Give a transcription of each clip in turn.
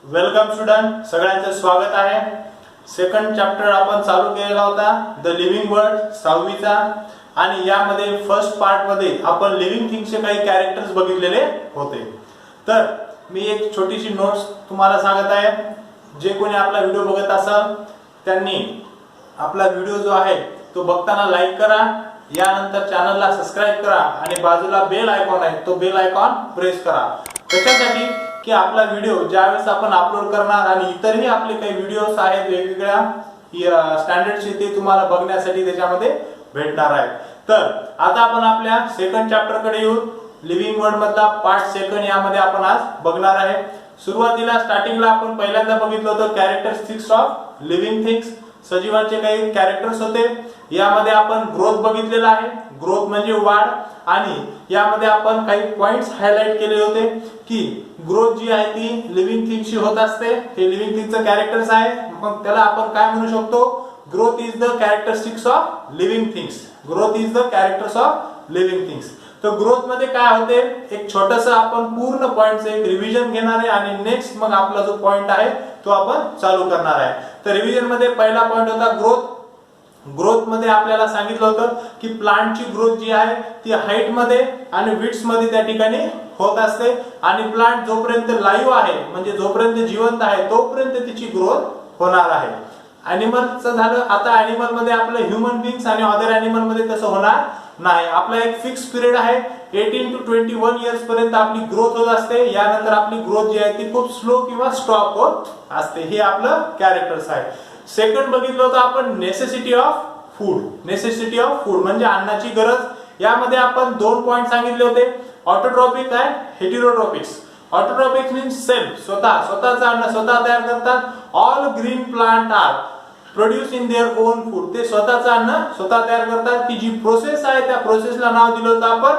Welcome student, सगळ्यांचे स्वागत आहे। सेकंड चॅप्टर आपण चालू केलेला होता द लिव्हिंग वर्ल्ड 6वीचा आणि यामध्ये फर्स्ट पार्ट मध्ये आपण लिव्हिंग थिंग्सचे काही कॅरेक्टर्स बघितलेले होते। तर मी एक छोटीशी नोट्स तुम्हाला सांगत आहे। जे कोणी आपला व्हिडिओ बघत असाल त्यांनी आपला व्हिडिओ जो आहे तो बघताना लाईक करा, यानंतर चॅनलला सबस्क्राइब करा आणि बाजूला बेल आयकॉन आहे तो बेल आयकॉन प्रेस करा। कशासाठी की आपला व्हिडिओ ज्यावेळेस आपण अपलोड करणार आणि इतरही आपले काही व्हिडिओज आहेत वेगवेगळ्या स्टँडर्डचे ते तुम्हाला बघण्यासाठी त्याच्यामध्ये भेटणार आहे। तर आता आपण आपल्या सेकंड चॅप्टर कडे येऊ। लिव्हिंग वर्ल्ड मधला पार्ट सेकंड यामध्ये आपण आज बघणार आहे। सुरुवातीला स्टार्टिंगला आपण पहिल्यांदा बघितलं होतं कॅरेक्टरिस्टिक्स ऑफ लिव्हिंग थिंग्स, सजीवांचे काही कॅरेक्टर्स होते। यामध्ये आपण ग्रोथ बघितलेला आहे, ग्रोथ म्हणजे वाढ, आणि यामध्ये आपण काही पॉइंट्स हायलाइट केले होते की ग्रोथ जी आहे ती लिव्हिंग थिंग्सची होत असते। हे लिव्हिंग थिंगचं कॅरेक्टर्स आहे, मग त्याला आपण काय म्हणू शकतो, growth is the characteristics of living things. Growth is the characters of living things. तर ग्रोथ मध्ये काय होते, एक छोटस आपण पूर्ण पॉइंटचं एक रिव्हिजन घेणार आहे आणि नेक्स्ट मग आपला जो पॉइंट आहे तो आपण चालू करणार आहे। तर रिव्हिजन मध्ये पहिला पॉइंट होता ग्रोथ। ग्रोथ मध्ये आपल्याला सांगितलं होतं की प्लांटची ग्रोथ जी आहे ती हाईट मध्ये आणि विड्थ मध्ये त्या ठिकाणी होत असते, आणि प्लांट जोपर्यंत लाईव्ह आहे म्हणजे जोपर्यंत जिवंत आहे तोपर्यंत तिची ग्रोथ होणार आहे। ॲनिमलचं झालं, आता ॲनिमल मध्ये आपलं ह्यूमन बीइंग्स आणि अदर ॲनिमल मध्ये तसं होणार नाही। आपला एक फिक्स पिरियड आहे 18 to 21 इयर्स पर्यंत आपली ग्रोथ होत असते। यानंतर आपली ग्रोथ जी आहे ती खूप स्लो किंवा स्टॉप होत असते। हे आपलं कॅरेक्टर्स आहे। सेकंड बघितलं होतं आपण necessity of food. Necessity of food म्हणजे अन्नाची गरज। यामध्ये आपण दोन पॉइंट सांगितले होते, autotrophic and heterotrophics. Autotrophic means self, स्वतःचं अन्न स्वतः तयार करतात। All green plant are produce in their own food. ते स्वतःचं अन्न स्वतः तयार करतात। ती जी प्रोसेस आहे त्या प्रोसेसला नाव दिलं होतं आपण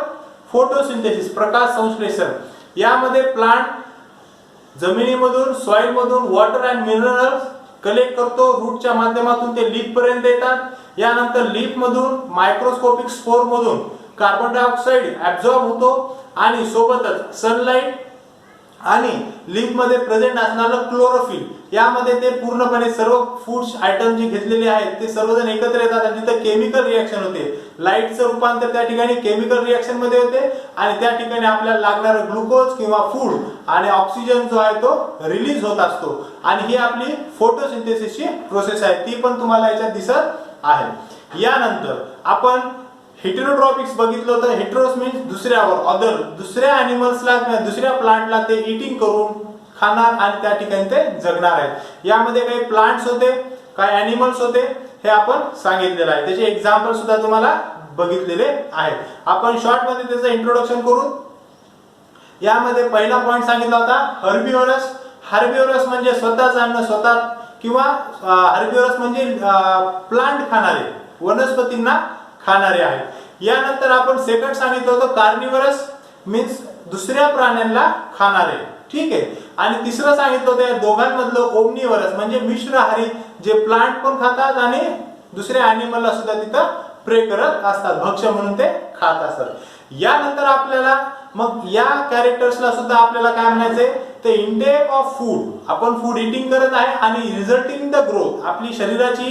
फोटोसिंथेसिस, प्रकाश संश्लेषण। यामध्ये प्लांट जमिनीमधून, सॉइल मधून वॉटर अँड मिनरल्स कलेक्ट करतो, रूटच्या माध्यमातून ते लीफ पर्यंत येतात। यानंतर लीफ मधून मायक्रोस्कोपिक स्पोर मधून कार्बन डायऑक्साइड ऍब्झॉर्ब होतो आणि सोबतच सनलाइट आणि लीफ मध्ये प्रेझेंट असणारं क्लोरोफिल, यामध्ये ते पूर्णपणे सर्व फूड्स आयटम जे घेतलेले आहेत ते सर्वजण एकत्र येतात आणि तिथे केमिकल रिएक्शन होते। लाईटचं रूपांतर त्या ठिकाणी केमिकल रिएक्शन मध्ये होते आणि त्या ठिकाणी आपल्याला लागणारं ग्लुकोज किंवा फूड आणि ऑक्सिजन जो आहे तो रिलीज होत असतो, आणि ही आपली फोटोसिंथेसिसची प्रोसेस आहे। ती पण तुम्हाला याच्यात दिसत आहे। यानंतर आपण हेटेरोट्रॉपिक्स बघितलं होतं। हेटेरोस मीन्स दुसऱ्यावर, अदर, दुसऱ्या ॲनिमल्सला दुसऱ्या प्लांटला ते इटिंग करून खाणार आणि त्या ठिकाणी ते जगणार आहेत। यामध्ये काही प्लांट्स होते, काही ॲनिमल्स होते, हे आपण सांगितलेलं आहे। त्याचे एक्झाम्पल सुद्धा तुम्हाला बघितलेले आहेत। आपण शॉर्ट मध्ये त्याचं इंट्रोडक्शन करू। यामध्ये पहिला पॉइंट सांगितला होता हर्बिव्हरस। हर्बिव्हरस म्हणजे स्वतःच अन्न स्वतः, किंवा हर्बिव्हरस म्हणजे प्लांट खाणारे, वनस्पतींना खाणारे आहेत। यानंतर आपण सेकंड सांगितलं होतं कार्निव्हरस मीन्स दुसऱ्या प्राण्यांना खाणारे, ठीक आहे। आणि तिसरं सांगितलं होतं या दोघांमधलं ओमनिव्हरस म्हणजे मिश्रहारी, जे प्लांट पण खातात आणि दुसऱ्या ॲनिमलला सुद्धा तिथं प्रे करत असतात, भक्ष्य म्हणून ते खात असतात। यानंतर आपल्याला मग या कॅरेक्टर्सला सुद्धा आपल्याला काय म्हणायचंय, ते इंटेक ऑफ फूड। आपण फूड इटिंग करत आहे आणि रिझल्टिंग द ग्रोथ, आपली शरीराची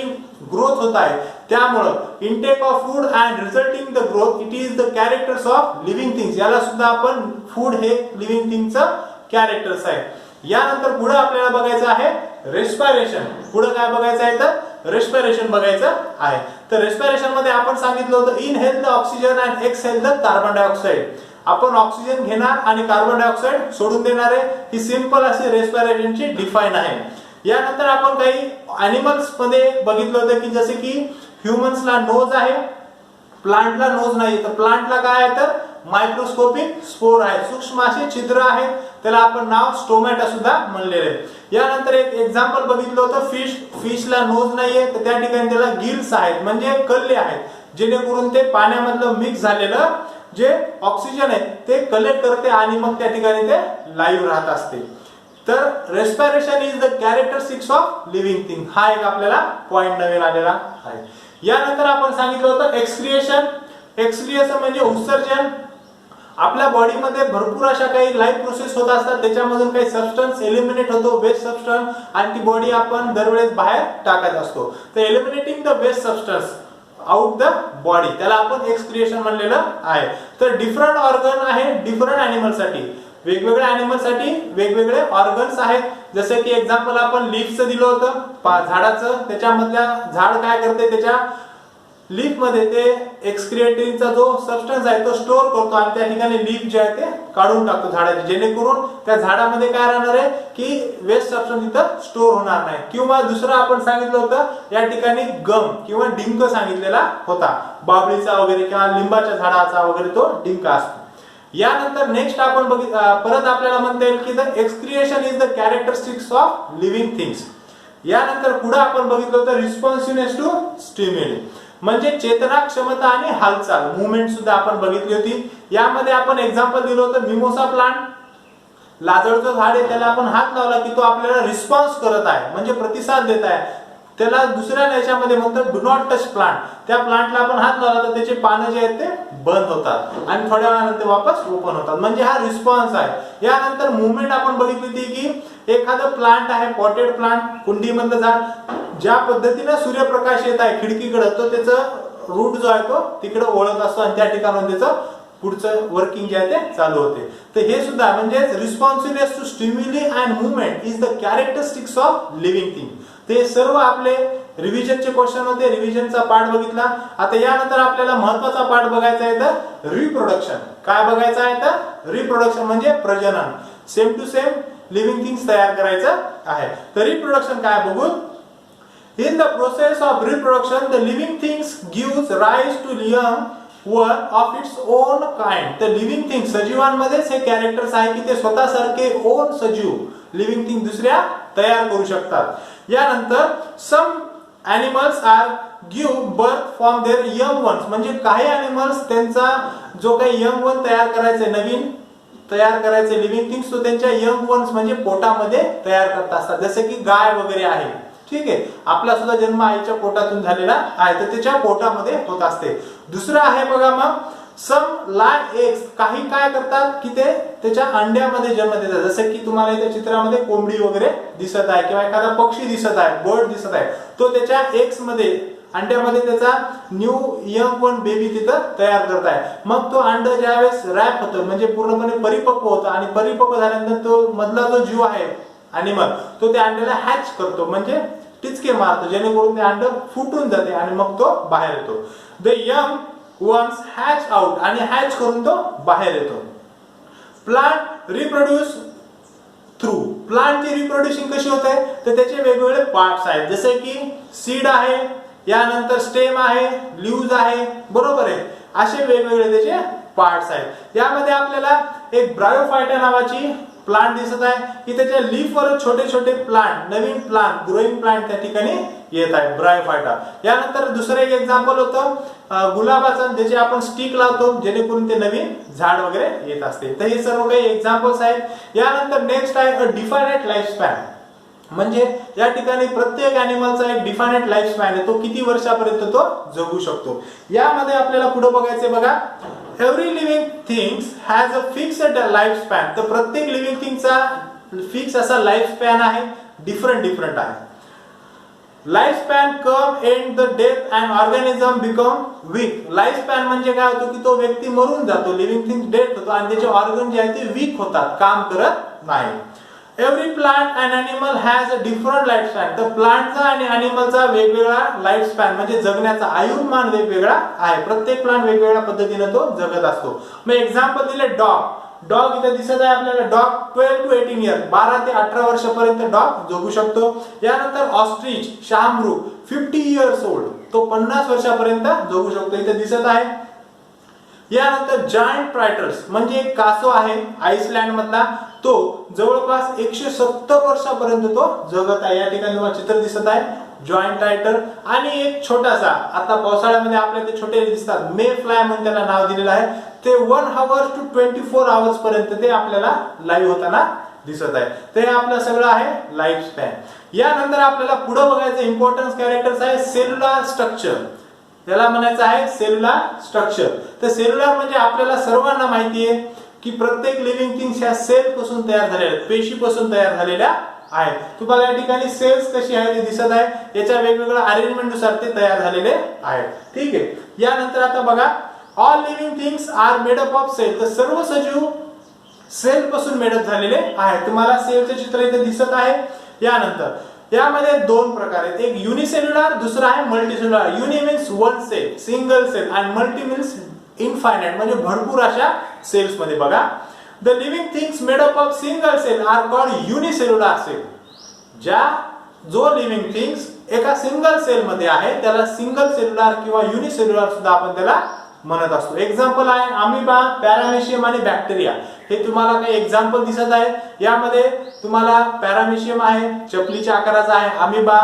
ग्रोथ होत आहे, त्यामुळं intake of food and resulting the growth it is the characters of living things. याला सुद्धा आपण फूड हे लिव्हिंग थिंगचं कॅरेक्टर्स आहे। यानंतर पुढे आपल्याला बघायचं आहे रेस्पिरेशन। पुढे काय बघायचं आहे, तर रेस्पिरेशन बघायचं आहे। तर रेस्पिरेशन मध्ये आपण सांगितलं होतं inhale the oxygen and exhale the carbon dioxide. आपण ऑक्सिजन घेणार आणि कार्बन डायऑक्साइड सोडून देणार आहे। ही सिंपल अशी रेस्पिरेशनची डिफाइन आहे। यानंतर आपण काही ॲनिमल्स मध्ये बघितलं होतं की जसे की ह्यूमन्सला नोज आहे, प्लांटला नोज नाही। तर प्लांटला काय आहे, तर मायक्रोस्कोपिक स्पोर आहे, सूक्ष्म असे छिद्र आहेत, त्याला आपण नाव स्टोमॅटा सुद्धा म्हणलेले आहे। यानंतर एक एक्झाम्पल बघितलं होतं फिश। फिशला नोज नाहीये, तर त्या ठिकाणी त्याला गिल्स आहेत म्हणजे कल्ले आहेत, जेणेकरून ते पाण्यामधलं मिक्स झालेलं जे ऑक्सिजन आहे ते कलेक्ट करते आणि मग त्या ठिकाणी ते लाईव्ह राहत असते। तर respiration is the characteristics of living thing, हा एक आपल्याला पॉइंट नवीन आलेला आहे। यानंतर आपण सांगितलं होतं एक्सक्रिएशन। एक्सक्रिएशन म्हणजे उत्सर्जन। आपल्या बॉडीमध्ये भरपूर अशा काही लाईफ प्रोसेस होत असतात, त्याच्यामधून काही सबस्टन्स एलिमिनेट होतो, वेस्ट सबस्टन्स, आणि ती बॉडी आपण दरवेळेस बाहेर टाकत असतो. तर eliminating the waste substance out the body, त्याला आपण एक्सक्रिएशन म्हणलेलं आहे. तर डिफरंट ऑर्गन आहे डिफरंट ॲनिमलसाठी, वेगवेगळ्या ॲनिमलसाठी वेगवेगळे ऑर्गन्स आहेत. जसं की एक्झाम्पल आपण लीफचं दिलं होतं, झाडाचं. त्याच्यामधल्या झाड काय करते, त्याच्या लीफ मध्ये ते एक्सक्रिएटिंगचा जो सबस्टन्स आहे तो स्टोअर करतो आणि त्या ठिकाणी लीफ जे आहे ते काढून टाकतो झाडाचे, जेणेकरून त्या झाडामध्ये काय राहणार आहे की वेस्ट सबस्टन्स तिथं स्टोअर होणार नाही. किंवा दुसरं आपण सांगितलं होतं या ठिकाणी गम किंवा डिंक सांगितलेला होता, बाबळीचा वगैरे किंवा लिंबाच्या झाडाचा वगैरे तो डिंक असतो. यानंतर नेक्स्ट आपण परत आपल्याला म्हणता येईल की the excretion is the characteristics of living things. यानंतर पुढे आपण बघितलं होतं रिस्पॉन्सिव्हनेस टू स्टिम्युली, म्हणजे चेतना, क्षमता आणि हालचाल, मुवमेंट सुद्धा आपण बघितली होती. यामध्ये आपण एक्झाम्पल दिलं होतं मिमोसा प्लांट, लाजळचं झाड आहे, त्याला आपण हात लावला की तो आपल्याला रिस्पॉन्स करत आहे, म्हणजे प्रतिसाद देत आहे. त्याला दुसऱ्या देशामध्ये म्हणतात डू नॉट टच प्लांट, त्या प्लांटला आपण हात लावला तर त्याचे पानं जे आहेत ते बंद होतात आणि थोड्या वेळानंतर ते वापस ओपन होतात, म्हणजे हा रिस्पॉन्स आहे. यानंतर मुवमेंट आपण बघितली होती की एखादं प्लांट आहे, पॉटेड प्लांट, कुंडीमधलं झाड, ज्या पद्धतीने सूर्यप्रकाश येत आहे खिडकीकडे, तो त्याचं रूट जो आहे तो तिकडे वळत असतो आणि त्या ठिकाणी त्याचं पुढचं वर्किंग जे आहे ते चालू होते. तर हे सुद्धा म्हणजे responsiveness to stimuli and movement is the characteristics of living thing. ते सर्व आपले रिव्हिजनचे क्वेश्चन होते, रिव्हिजनचा पार्ट बघितला. आता यानंतर आपल्याला महत्वाचा पार्ट बघायचा आहे तर रिप्रोडक्शन. काय बघायचं आहे तर रिप्रोडक्शन म्हणजे प्रजनन, same to same living things तयार करायचं आहे. तर रिप्रोडक्शन काय बघू. In the process of reproduction, the living things gives rise to young one of its own kind. तर लिव्हिंग थिंग सजीवांमध्येच हे कॅरेक्टर्स आहे की ते स्वतःसारखे ओन सजीव लिव्हिंग थिंग दुसऱ्या तयार करू शकतात. यानंतर some animals are give birth from their young ones, म्हणजे काही ॲनिमल्स त्यांचा जो काही यंग वन तयार करायचे, नवीन तयार करायचे लिव्हिंग थिंग्स, तो त्यांच्या यंग वन्स म्हणजे पोटामध्ये तयार करत असतात. जसे की गाय वगैरे आहे, ठीक आहे, आपला सुद्धा जन्म आईच्या पोटातून झालेला आहे, तर त्याच्या पोटामध्ये होत असते. दुसरं आहे बघा मग सम लाय एग्स, काही काय करतात की ते त्याच्या अंड्यामध्ये जन्म देतात. जसं की तुम्हाला इथे चित्रामध्ये कोंबडी वगैरे दिसत आहे किंवा एखादा पक्षी दिसत आहे, बर्ड दिसत आहे, तो त्याच्या एग्स मध्ये, अंड्यामध्ये त्याचा न्यू यंग वन बेबी तिथं तयार करत आहे. मग तो अंड ज्यावेळेस रॅप होतो म्हणजे पूर्णपणे परिपक्व होतं आणि परिपक्व झाल्यानंतर तो मधला जो जीव आहे ॲनिमल, तो त्या अंड्याला हॅच करतो, म्हणजे टिचके मारतो, जेणेकरून ते अंड फुटून जाते आणि मग तो बाहेर येतो. The young ones hatch out, आणि हॅच करून तो बाहेर येतो. प्लांट रिप्रोड्यूस थ्रू, प्लांटची रिप्रोड्युसिंग कशी होते तर त्याचे वेगवेगळे पार्ट्स आहेत. जसे की सीड आहे, यानंतर स्टेम आहे, लीव्ज आहे, बरोबर आहे, असे वेगवेगळे त्याचे पार्ट्स आहेत. यामध्ये आपल्याला एक ब्रायोफायटा नावाची प्लांट दिसत आहे की त्याच्या लीफ वर छोटे छोटे प्लांट, नवीन प्लांट, ग्रोइंग प्लांट त्या ठिकाणी येत आहे, ब्रायोफायटा. यानंतर दुसरं एक एक्झाम्पल होतं गुलाबाचं, ज्याचे आपण स्टिक लावतो जेणेकरून ते नवीन झाड वगैरे येत असते. तर हे सर्व काही एक्झाम्पल्स आहेत. यानंतर नेक्स्ट आहे अ डिफायनाइट लाईफ स्पॅन, म्हणजे या ठिकाणी प्रत्येक ॲनिमलचा एक डिफायनाइट लाईफ स्पॅन आहे, तो किती वर्षापर्यंत तो जगू शकतो. यामध्ये आपल्याला पुढे बघायचे बघा, every living things has a fixed life span. तर प्रत्येक लिव्हिंग थिंगचा फिक्स असा लाईफ स्पॅन आहे, डिफरंट आहे. Life span come end the death and organism become weak. लाईफ स्पॅन म्हणजे काय होतो की तो व्यक्ती मरून जातो, लिव्हिंग थिंग डेथ होतो आणि त्याचे ऑर्गन जे आहे ते वीक होतात, काम करत नाही. Every plant and animal has a different life span. तर प्लांटचा आणि ॲनिमलचा वेगवेगळा लाईफ स्पॅन म्हणजे जगण्याचा आयुर्मान वेगवेगळा आहे. प्रत्येक प्लांट वेगवेगळ्या पद्धतीने तो जगत असतो. मग एक्झाम्पल दिले डॉग. डॉग इथे दिसत आहे आपल्याला, डॉग 12 to 18 इयर्स, 12 ते 18 वर्षापर्यंत डॉग जगू शकतो. यानंतर ऑस्ट्रिच, शहामृग 50 इयर्स ओल्ड, तो 50 वर्षापर्यंत जगू शकतो, इथे दिसत आहे. यानंतर जायंट ट्रायटर्स म्हणजे एक कासव आहे आइसलँड मधला, तो जवळपास 170 वर्षापर्यंत तो जगत आहे. या ठिकाणी तुम्हाला चित्र दिसत आहे जॉईंट टायटर. आणि एक छोटासा, आता पावसाळ्यामध्ये आपल्याला ते छोटे दिसतात, मे फ्लाय म्हणून त्याला नाव दिलेलं आहे, ते 1 hours to 24 hours पर्यंत ते आपल्याला लाईव्ह होताना दिसत आहे. ते आपलं सगळं आहे लाईफ स्पॅन. यानंतर आपल्याला पुढे बघायचं इम्पॉर्टन्स कॅरेक्टर्स आहे सेल्युलर स्ट्रक्चर. याला म्हणायचं आहे सेल्युलर स्ट्रक्चर. तर सेल्युलर म्हणजे आपल्याला सर्वांना माहिती आहे की प्रत्येक लिव्हिंग थिंग्स ह्या सेल पासून तयार झालेल्या आहेत, पेशीपासून तयार झालेल्या आहेत. तुम्हाला या ठिकाणी सेल्स कशी आहे ते दिसत आहे, याच्या वेगवेगळ्या अरेंजमेंट नुसार ते तयार झालेले आहेत. ठीक आहे. यानंतर आता बघा, all living things are made up of cell. तर सर्व सजीव सेल पासून मेड अप झालेले आहेत. तुम्हाला सेलचे चित्र इथे दिसत आहे. यानंतर यामध्ये दोन प्रकार आहेत, एक युनिसेल्युलर, दुसरा आहे multicellular. Uni means one cell, single cell, आणि मल्टी मीन्स इनफायनाइट म्हणजे भरपूर अशा सेल्स मध्ये. बघा, the living things made up of single cell are called unicellular cell. जो लिव्हिंग थिंग्स एका सिंगल सेल मध्ये आहे त्याला सिंगल सेल्युलर किंवा युनिसेल्युलर सुद्धा आपण त्याला म्हणत असतो. एक्झाम्पल आहे अमिबा, पॅरामेशियम आणि बॅक्टेरिया. हे तुम्हाला काही एक्झाम्पल दिसत आहे. यामध्ये तुम्हाला पॅरामेशियम आहे, चपलीच्या आकाराचा आहे, अमिबा,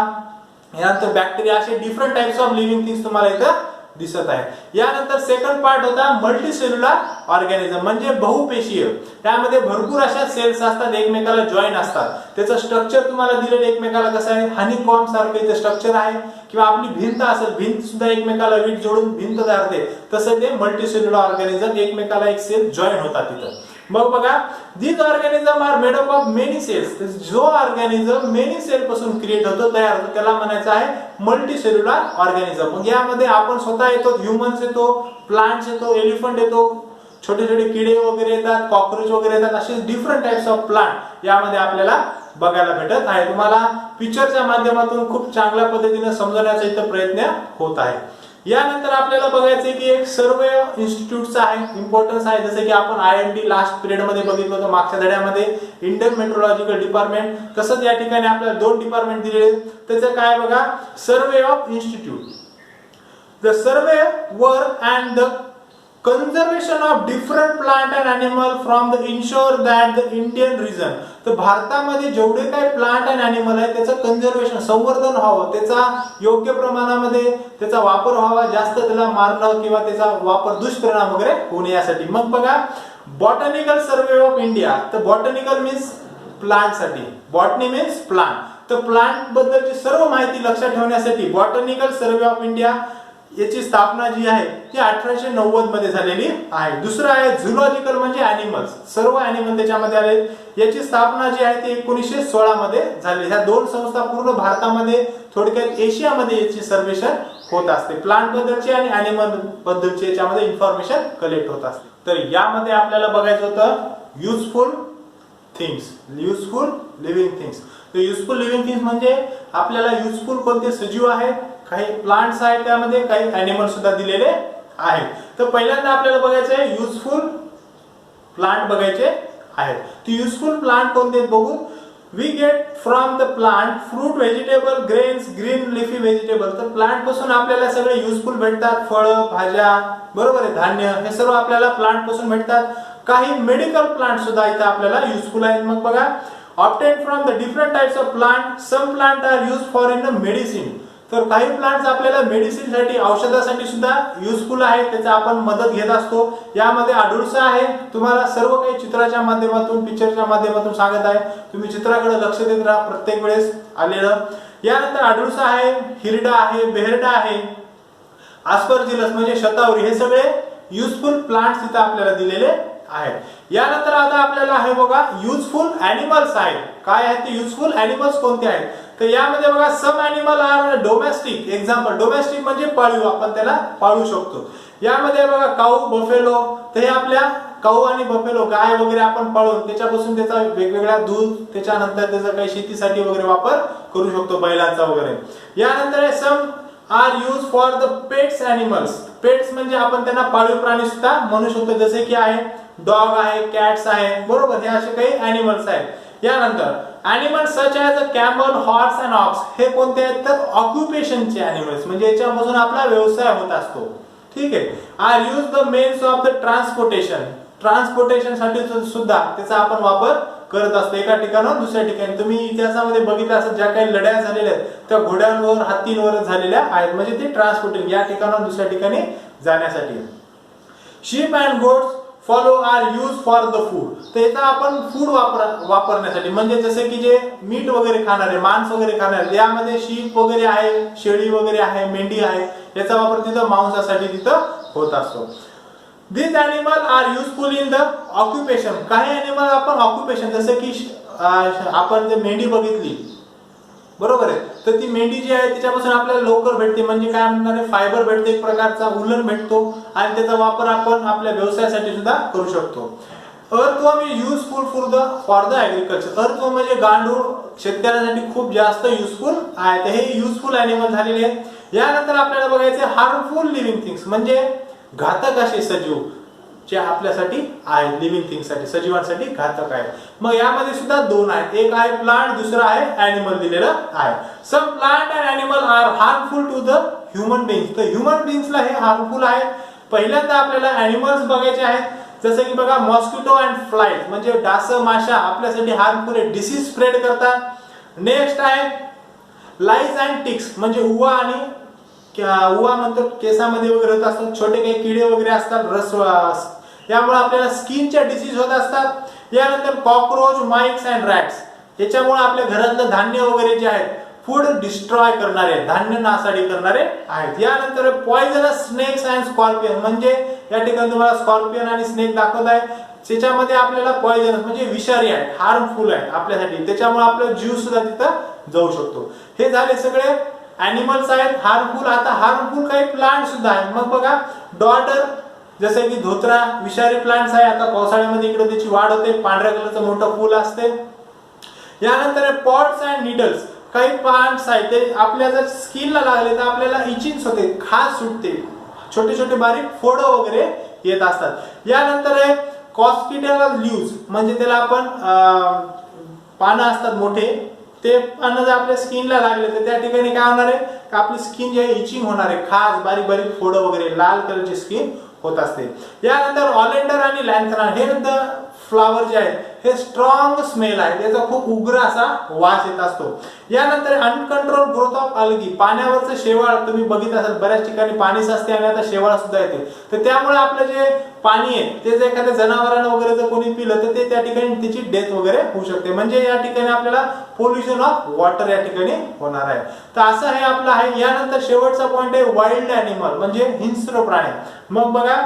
यानंतर बॅक्टेरिया, असे different types of living things तुम्हाला इथं दिसत आहे. यानंतर सेकंड पार्ट होता मल्टीसेल्युलर ऑर्गॅनिझम, म्हणजे बहुपेशीय. त्यामध्ये भरपूर अशा सेल्स असतात, एकमेकाला जॉईन असतात. त्याचं स्ट्रक्चर तुम्हाला दिलेलं एकमेकाला कसं आहे, हनीकॉम्ब सारखं इथे स्ट्रक्चर आहे, किंवा आपली भिंत असेल, भिंत सुद्धा एकमेकाला वीट जोडून भिंत तयार होते, तसं ते मल्टीसेल्युलर ऑर्गॅनिझम एकमेकाला एक सेल जॉईन होतात तिथं. मग बघा, these organism are made up of many cells. जो ऑर्गॅनिझम मेनी सेल पासून क्रिएट होतो, तयार होतो, त्याला म्हणायचं आहे मल्टीसेल्युलर ऑर्गॅनिझम. मग यामध्ये आपण स्वतः येतो, ह्यूमन्स येतो, प्लांट्स येतो, एलिफंट येतो, छोटे छोटे किडे वगैरे येतात, कॉकरोच वगैरे येतात, असे डिफरंट टाइप्स ऑफ प्लांट यामध्ये आपल्याला बघायला भेटत आहे. तुम्हाला पिक्चरच्या माध्यमातून खूप चांगल्या पद्धतीने समजवण्याचा इथं प्रयत्न होत आहे. यानंतर आपल्याला बघायचे की एक सर्वे इन्स्टिट्यूटचा आहे, इम्पॉर्टन्स आहे. जसे की आपण IMD लास्ट पिरियड मध्ये बघितलं होतं, मागच्या धड्यामध्ये इंडियन मेट्रोलॉजिकल डिपार्टमेंट. तसंच या ठिकाणी आपल्याला दोन डिपार्टमेंट दिलेले. त्याचं काय बघा, survey of institute. The survey work and the conservation of different plant and animal from the ensure that the Indian region. तर भारतामध्ये जेवढे काही प्लांट आणि अॅनिमल आहे त्याचं कंझर्वेशन, संवर्धन व्हावं, त्याचा योग्य प्रमाणामध्ये त्याचा वापर व्हावा, जास्त त्याला मारणं किंवा त्याचा वापर दुष्परिणाम वगैरे होऊ नये यासाठी. मग बघा, बॉटॅनिकल सर्वे ऑफ इंडिया. तर बॉटॅनिकल मीन्स प्लांट साठी, बॉटनी मीन्स प्लांट. तर प्लांट बद्दलची सर्व माहिती लक्षात ठेवण्यासाठी बॉटॅनिकल सर्वे ऑफ इंडिया याची स्थापना जी आहे ती 1890 मध्ये झालेली आहे. दुसरं आहे झुलॉजिकल, म्हणजे अॅनिमल्स, सर्व अॅनिमल त्याच्यामध्ये आले. याची स्थापना जी आहे ती 1916 मध्ये झाली. ह्या दोन संस्था पूर्ण भारतामध्ये, थोडक्यात एशियामध्ये याची सर्वेक्षण होत असते. प्लांट बद्दलची आणि अॅनिमल बद्दलची याच्यामध्ये इन्फॉर्मेशन कलेक्ट होत असते. तर यामध्ये आपल्याला बघायचं होतं useful things, useful living things. तर युजफुल लिव्हिंग थिंग्स म्हणजे आपल्याला युजफुल कोणते सजीव आहेत, काही प्लांट्स आहेत, त्यामध्ये काही अॅनिमल सुद्धा दिलेले आहेत. तर पहिल्यांदा आपल्याला बघायचं आहे युजफुल प्लांट बघायचे आहेत. तर युजफुल प्लांट कोणते बघू. We get from the plant fruit, vegetable, grains, green leafy vegetable. तर प्लांट पासून आपल्याला सगळे युजफुल भेटतात, फळं, भाज्या, बरोबर आहे, धान्य, हे सर्व आपल्याला प्लांट पासून भेटतात. काही मेडिकल प्लांट सुद्धा इथे आपल्याला युजफुल आहेत. मग बघा, obtain from the different types of plant, some plant are used for in the medicine. तर काही प्लांट्स आपल्याला मेडिसिन साठी, औषधासाठी सुद्धा युजफुल आहे, त्याचा आपण मदत घेत असतो. यामध्ये अडुळसा आहे. तुम्हाला सर्व काही चित्राच्या माध्यमातून, पिक्चरच्या माध्यमातून सांगत आहे, तुम्ही चित्राकडे लक्ष देत राहा प्रत्येक वेळेस आलेलं. यानंतर अडुळसा आहे, हिरडा आहे, बेहरडा आहे, आस्परजिलस म्हणजे शतावरी, हे सगळे युजफुल प्लांट्स इथे आपल्याला दिलेले आहेत. यानंतर आता आपल्याला आहे बघा युजफुल अॅनिमल्स आहेत. काय आहेत ते युजफुल अॅनिमल्स कोणते आहेत. तर यामध्ये बघा, some animal are domestic. Example, domestic म्हणजे पाळीव, आपण त्याला पाळू शकतो. यामध्ये बघा काऊ, बफेलो. तर हे आपल्या काऊ आणि बफेलो, गाय वगैरे आपण पाळून त्याच्यापासून त्याचा वेगवेगळ्या दूध, त्याच्यानंतर त्याचा काही शेतीसाठी वगैरे वापर करू शकतो, बैलांचा वगैरे. यानंतर some are use for the pets animals. Pets म्हणजे आपण त्यांना पाळीव प्राणी सुद्धा म्हणू शकतो, जसे की आहे डॉग आहे, कॅट्स आहे, बरोबर, हे असे काही अॅनिमल्स आहेत. यानंतर animals such as a camel, horse and ox. हे कोणते आहेत तर ऑक्युपेशनचे अॅनिमल्स, म्हणजे याच्यापासून आपला व्यवसाय होत असतो. ठीक आहे. Are use the means of the transportation. Transportation साठी सुद्धा त्याचा आपण वापर करत असतो, एका ठिकाणाहून दुसऱ्या ठिकाणी. तुम्ही इतिहासामध्ये बघितलं असेल, ज्या काही लढाया झालेल्या आहेत त्या घोड्यांवर, हत्तींवर झालेल्या आहेत, म्हणजे ते ट्रान्सपोर्टिंग, या ठिकाणाहून दुसऱ्या ठिकाणी जाण्यासाठी. Ship and goats follow R use for the food. तर याचा आपण फूड वापरण्यासाठी, म्हणजे जसे की जे मीठ वगैरे खाणारे, मांस वगैरे खाणारे, यामध्ये शीप वगैरे आहे, शेळी वगैरे आहे, मेंढी आहे, याचा वापर तिथं मांसासाठी तिथं होत असतो. These animals are useful in the occupation. काही ॲनिमल आपण ऑक्युपेशन, जसं की आपण जे मेंढी बघितली, बरोबर आहे, तर ती मेंढी जी आहे त्याच्यापासून आपल्याला लोकर भेटते, म्हणजे काय म्हणणार आहे, फायबर भेटते, एक प्रकारचा उलन भेटतो, आणि त्याचा वापर आपण आपल्या व्यवसायासाठी सुद्धा करू शकतो. Earthworm is useful for the agriculture. Earthworm म्हणजे गांडूळ शेतकऱ्यांसाठी खूप जास्त युजफुल आहे. तर हे युजफुल ॲनिमल झालेले आहेत. यानंतर आपल्याला बघायचे हार्मफुल लिव्हिंग थिंग्स, म्हणजे घातक असे सजीव जे आपल्यासाठी आहेत, लिव्हिंग थिंग साठी, सजीवांसाठी घातक आहे. मग यामध्ये सुद्धा दोन आहेत, एक आहे प्लांट, दुसरा आहे ॲनिमल दिलेलं आहे. Some plant and animal are harmful to the human beings. तर ह्युमन बीइंग्सला हे हार्मफुल आहे. पहिल्यांदा आपल्याला ॲनिमल्स बघायचे आहेत, जसं की बघा मॉस्किटो अँड फ्लाईज, म्हणजे डास, माशा आपल्यासाठी हार्मफुल आहे, डिसीज स्प्रेड करतात. नेक्स्ट आहे लाईज अँड टिक्स, म्हणजे उवा आणि उवा म्हणतो केसामध्ये वगैरे होत असतात, छोटे काही किडे वगैरे असतात, रस, यामुळे आपल्याला स्किनच्या डिसीज होत असतात. यानंतर कॉकरोच, माइट्स अँड रॅट्स, याच्यामुळे आपल्या घरातलं धान्य वगैरे जे आहेत, फूड डिस्ट्रॉय करणारे, धान्य नासाडी करणारे आहेत. यानंतर पॉइझनस स्नेक्स अँड स्कॉर्पियन, म्हणजे या ठिकाणी तुम्हाला स्कॉर्पियन आणि स्नेक दाखवत आहे, त्याच्यामध्ये आपल्याला पॉइझनस म्हणजे विषारी आहेत, हार्मफुल आहेत आपल्यासाठी, त्याच्यामुळे आपला जीव सुद्धा तिथं जाऊ शकतो. हे झाले सगळे ॲनिमल्स आहेत हार्मफुल. आता हार्मफुल काही प्लांट सुद्धा आहेत. मग बघा डॉटर, जसे की धोत्रा, विषारी प्लांट्स आहे. आता पावसाळ्यामध्ये इकडे त्याची वाढ होते, पांढऱ्या कलरचं मोठं फूल असते. यानंतर पॉट्स अँड निडल्स, काही प्लांट्स आहेत ते आपल्या जर स्किनला लागले तर आपल्याला इचिंग्स होते, खाज सुटते, छोटे छोटे बारीक फोड वगैरे येत असतात. यानंतर आहे कॉस्किटेला लीव्स, म्हणजे त्याला आपण पानं असतात मोठे, ते पानं जर आपल्या स्किनला लागले तर त्या ठिकाणी काय होणार आहे, आपली स्किन जे आहे इचिंग होणार आहे, खाज, बारीक बारीक फोड वगैरे, लाल कलरची स्किन होत असते. यानंतर ऑलेंडर आणि लॅन्थरॉन, हे फ्लावर जे आहे हे स्ट्रॉंग स्मेल आहे, त्याचा खूप उग्र असा वास येत असतो. यानंतर अनकंट्रोल ग्रोथ ऑफ अल्गी, पाण्यावरचं शेवाळ तुम्ही बघितलं असाल, बऱ्याच ठिकाणी पाणी साचते आणि आता शेवाळ सुद्धा येते. तर त्यामुळे आपलं जे पाणी आहे ते जर एखाद्या जनावरांना वगैरे जर कोणी पिलं तर ते त्या ठिकाणी त्याची डेथ वगैरे होऊ शकते. म्हणजे या ठिकाणी आपल्याला पोल्युशन ऑफ वॉटर या ठिकाणी होणार आहे. तर असं हे आपलं आहे. यानंतर शेवटचा पॉइंट आहे वाईल्ड ॲनिमल, म्हणजे हिंस्र प्राणी. मग बघा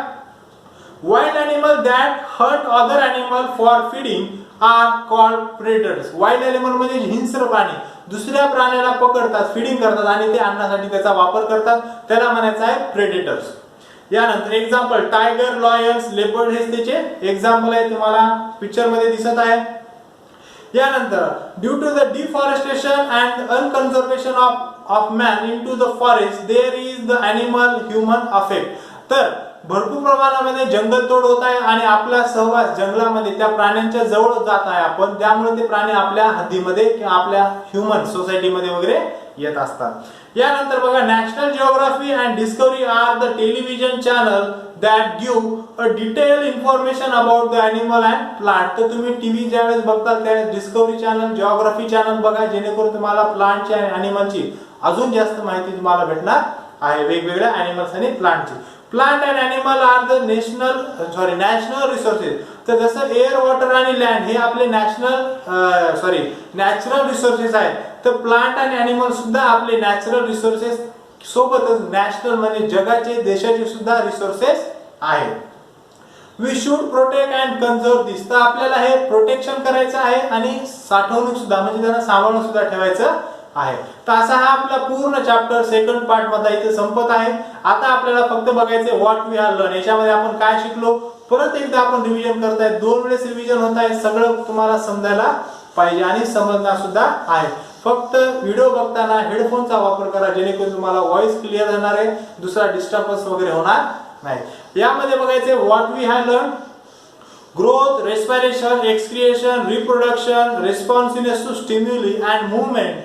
wild animal that hunt other animal for feeding are called predators. wild animal म्हणजे हिंस्र प्राणी, दुसऱ्या प्राण्याला पकडतात, फीडिंग करतात आणि ते अन्नासाठी त्याचा वापर करतात, त्याला म्हणायचं आहे प्रेडेटर्स. यानंतर एक्झाम्पल टायगर, लॉयन्स, लेपर्ड, हे त्याचे एक्झाम्पल आहे, तुम्हाला पिक्चर मध्ये दिसत आहे. यानंतर due to the deforestation and unconservation of man in to the forest there is the animal human affect. तर भरपूर प्रमाणामध्ये जंगलतोड होत आहे आणि आपला सहवास जंगलामध्ये त्या प्राण्यांच्या जवळ जात आहे आपण, त्यामुळे ते प्राणी आपल्या हद्दीमध्ये किंवा आपल्या ह्युमन सोसायटीमध्ये वगैरे येत असतात. यानंतर बघा National Geography and Discovery are the television channel that give a detail information about the animal and plant. तर तुम्ही टीव्ही ज्यावेळेस बघता त्यावेळेस डिस्कवरी चॅनल, जिओग्राफी चॅनल बघा, जेणेकरून तुम्हाला प्लांटची आणि ॲनिमलची अजून जास्त माहिती तुम्हाला भेटणार आहे, वेगवेगळ्या ॲनिमल्स आणि प्लांटची. Plant and animal are the national resources. तर जसं एअर, वॉटर आणि लँड हे आपले नॅचरल रिसोर्सेस आहेत, तर प्लांट आणि ॲनिमल सुद्धा आपले नॅचरल रिसोर्सेस सोबतच नॅशनल म्हणजे जगाचे, देशाचे सुद्धा रिसोर्सेस आहेत. We should protect and conserve this. तर आपल्याला हे प्रोटेक्शन करायचं आहे आणि साठवणूक सुद्धा, म्हणजे त्यांना सांभाळून सुद्धा ठेवायचं आहे. तर असा हा आपला पूर्ण चॅप्टर सेकंड पार्ट मधला इथे संपत आहे. आता आपल्याला फक्त बघायचे व्हॉट वी हॅव लर्न, याच्यामध्ये आपण काय शिकलो परत एकदा आपण रिव्हिजन करताय. 2 वेळेस रिव्हिजन होत आहे, सगळं तुम्हाला समजायला पाहिजे आणि समजणार सुद्धा आहे. फक्त व्हिडिओ बघताना हेडफोनचा वापर करा, जेणेकरून तुम्हाला व्हॉइस क्लिअर येणार आहे, दुसरा डिस्टर्बन्स वगैरे होणार नाही. यामध्ये बघायचे what we have learn, growth, respiration, excretion, reproduction, responsiveness to stimuli and movement,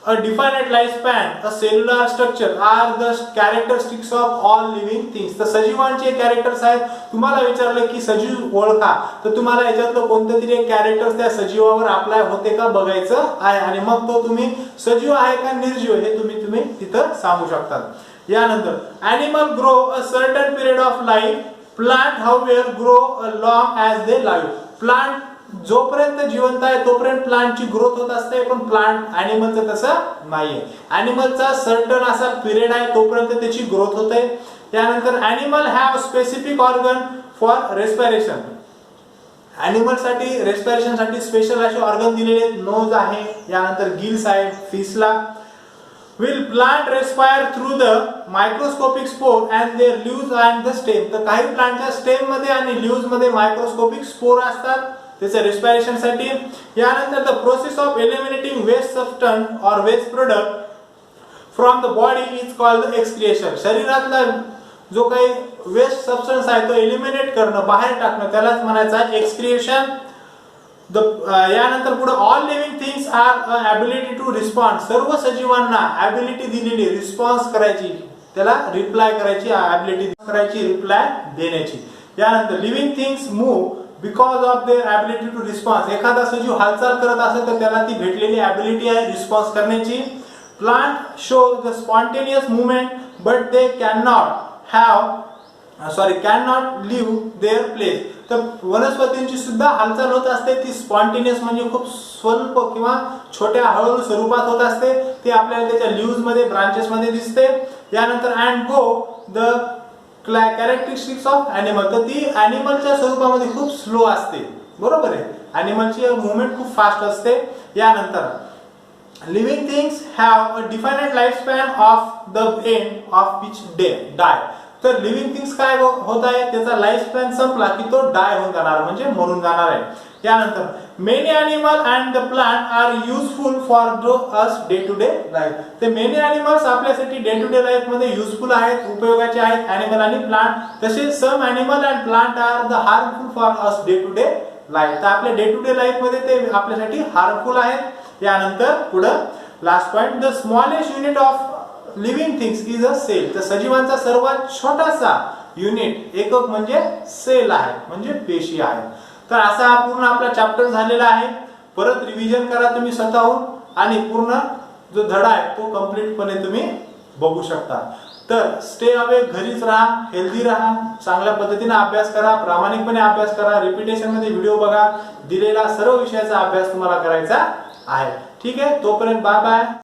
a definite lifespan, a cellular structure are the characteristics of all living things. तर सजीवांचे कॅरेक्टर्स आहेत. तुम्हाला विचारलं की सजीव ओळखा, तर तुम्हाला याच्यातलं कोणतं तरी एक कॅरेक्टर्स त्या सजीवावर अप्लाय होते का बघायचं आहे आणि मग तो तुम्ही सजीव आहे का निर्जीव हे तुम्ही तिथं सांगू शकता. यानंतर animal grow a certain period of life, plant however grow along as they live. Plant जोपर्यंत जिवंत आहे तोपर्यंत प्लांटची ग्रोथ होत असते, पण प्लांट ॲनिमलचं तसं नाहीये. ॲनिमलचा सर्टन असा पिरियड आहे तोपर्यंत त्याची ग्रोथ होते. त्यानंतर animal have specific organ for respiration. Animal साठी रेस्पिरेशन साठी स्पेशल असे ऑर्गन दिलेले आहेत. नोज आहे, यानंतर गिल्स आहे फिशला. Will plant respire through the microscopic spore and their leaves and the stem. तर काही प्लांटच्या स्टेम मध्ये आणि लीव्स मध्ये मायक्रोस्कोपिक स्पोर असतात त्याच्या रेस्पिरेशन साठी. यानंतर the process of eliminating waste substance or waste product from the body is called the excretion. शरीरातला जो काही वेस्ट सबस्टन्स आहे तो एलिमिनेट करणं, बाहेर टाकणं, त्यालाच म्हणायचं एक्सक्रिएशन. यानंतर पुढे all living things are ability to respond. सर्व सजीवांना ॲबिलिटी दिलेली रिस्पॉन्स करायची, त्याला रिप्लाय करायची ॲबिलिटी करायची, रिप्लाय देण्याची. यानंतर living things move because of their ability to response. एखादा सजीव हालचाल करत असेल तर त्याला ती भेटलेली ॲबिलिटी आहे रिस्पॉन्स करण्याची. Plant show the spontaneous movement but they cannot live their place. तर वनस्पतींची सुद्धा हालचाल होत असते, ती स्पॉन्टेनियस म्हणजे खूप स्वल्प किंवा छोट्या हळूहळू स्वरूपात होत असते. ते आपल्याला त्याच्या लीव्स मध्ये ब्रांचेस मध्ये दिसते. यानंतर and go the characteristics of animal. तर ती ॲनिमलच्या स्वरूपामध्ये खूप स्लो असते, बरोबर आहे. ॲनिमलची मुवमेंट खूप फास्ट असते. यानंतर living things have a defined life span of the end of which die. तर लिव्हिंग थिंग्स काय होत आहे, त्याचा लाईफ स्पॅन संपला की तो डाय होऊन जाणार, म्हणजे मरून जाणार आहे. यानंतर many animal and the plant are useful for us day to day life. ते मेनी ॲनिमल्स आपल्यासाठी डे टू डे लाईफ मध्ये युजफुल आहेत, उपयोगाचे आहेत, ॲनिमल आणि प्लांट. तसेच some animal and plant are the harmful for us day to day life. तर आपल्या डे टू डे लाईफ मध्ये ते आपल्यासाठी हार्मफुल आहेत. यानंतर पुढं last point, the smallest unit of living things is a cell. तर सजीवांचा सर्वात छोटासा युनिट एकक म्हणजे सेल आहे, म्हणजे पेशी आहे. तर असा हा पूर्ण आपला चॅप्टर झालेला आहे. परत रिव्हिजन करा तुम्ही स्वतःहून आणि पूर्ण जो धडा आहे तो कम्प्लीटपणे तुम्ही बघू शकता. तर स्टे अवे, घरीच राहा, हेल्दी राहा, चांगल्या पद्धतीने अभ्यास करा, प्रामाणिकपणे अभ्यास करा, रिपिटेशन मध्ये व्हिडिओ बघा, दिलेला सर्व विषयाचा अभ्यास तुम्हाला करायचा आहे. ठीक आहे, तोपर्यंत बाय बाय.